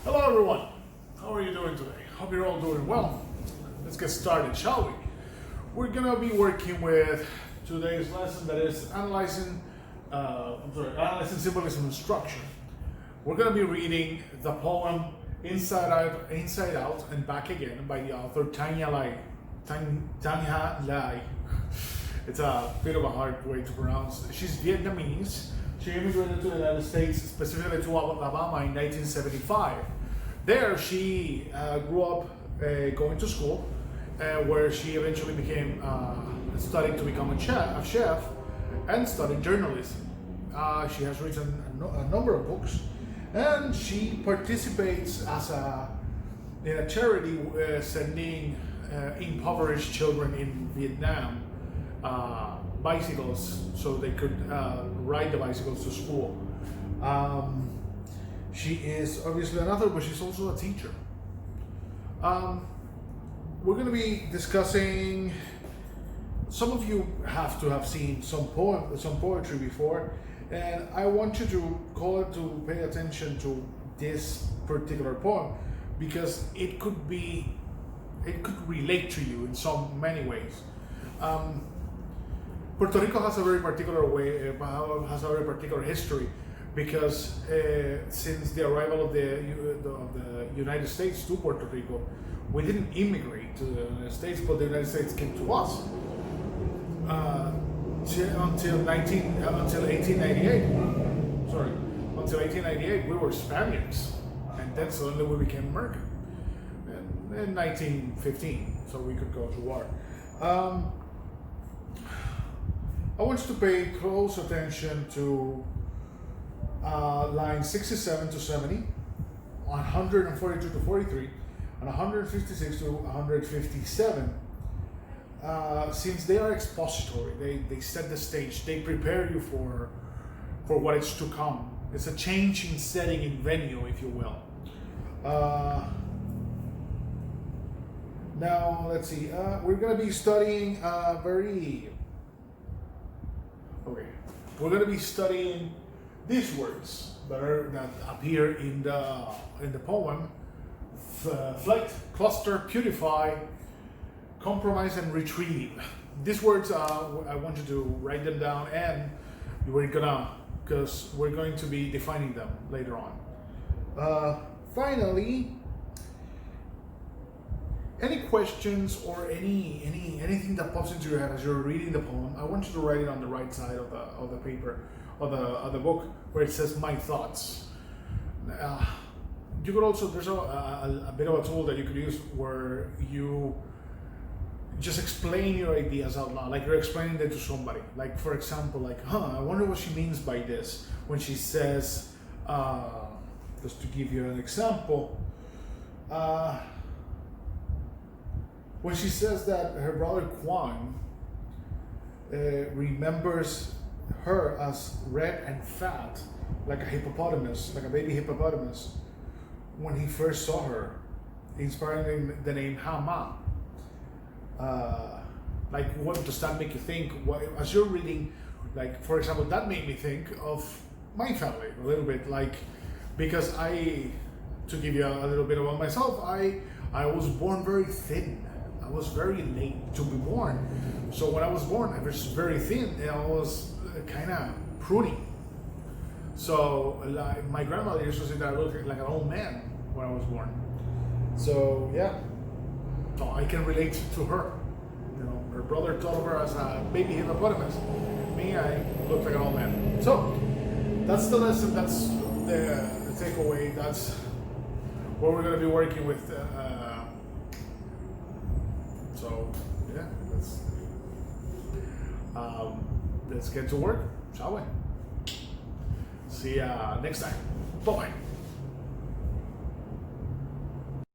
Hello everyone, how are you doing today? Hope you're all doing well. Let's get started, shall we? We're gonna be working with today's lesson, that is analyzing symbolism and structure. We're gonna be reading the poem Inside Out and Back Again by the author Tanya Lai. It's a bit of a hard way to pronounce. She's Vietnamese. She immigrated to the United States, specifically to Alabama in 1975. There she grew up going to school, where she eventually studied to become a chef and studied journalism. She has written a number of books, and she participates in a charity sending impoverished children in Vietnam bicycles so they could ride the bicycles to school. She is obviously an author, but she's also a teacher. We're going to be discussing. Some of you have to have seen some poetry before, and I want you to pay attention to this particular poem because it could relate to you in so many ways. Puerto Rico has a very particular history because since the arrival of the United States to Puerto Rico, we didn't immigrate to the United States, but the United States came to us. Until 1898. Until 1898, we were Spaniards, and then suddenly we became American. And in 1915, so we could go to war. I want you to pay close attention to lines 67 to 70, 142 to 43, and 156 to 157. Since they are expository, they set the stage, they prepare you for what is to come. It's a change in setting, in venue, if you will. Now, let's see. We're going to be studying we're going to be studying these words that appear in the poem: flight, cluster, purify, compromise, and retrieve. These words, I want you to write them down, and because we're going to be defining them later on. Finally, any questions or anything that pops into your head as you're reading the poem, I want you to write it on the right side of the paper, of the book, where it says "My thoughts." You could also, there's a bit of a tool that you could use where you just explain your ideas out loud, like you're explaining them to somebody. Like, for example, I wonder what she means by this when she says, just to give you an example, when she says that her brother Kwan remembers her as red and fat, like a hippopotamus, like a baby hippopotamus, when he first saw her, inspiring the name Hama. What does that make you think? As you're reading, for example, that made me think of my family a little bit, because to give you a little bit about myself, I was born very thin. I was very late to be born. So when I was born, I was very thin, and I was kind of pruny. So my grandmother used to say that I looked like an old man when I was born. So yeah. So I can relate to her. Her brother thought of her as a baby hippopotamus. Me, I look like an old man. So that's the lesson. That's the takeaway. That's what we're going to be working with. So yeah, let's get to work, shall we? See ya next time. Bye.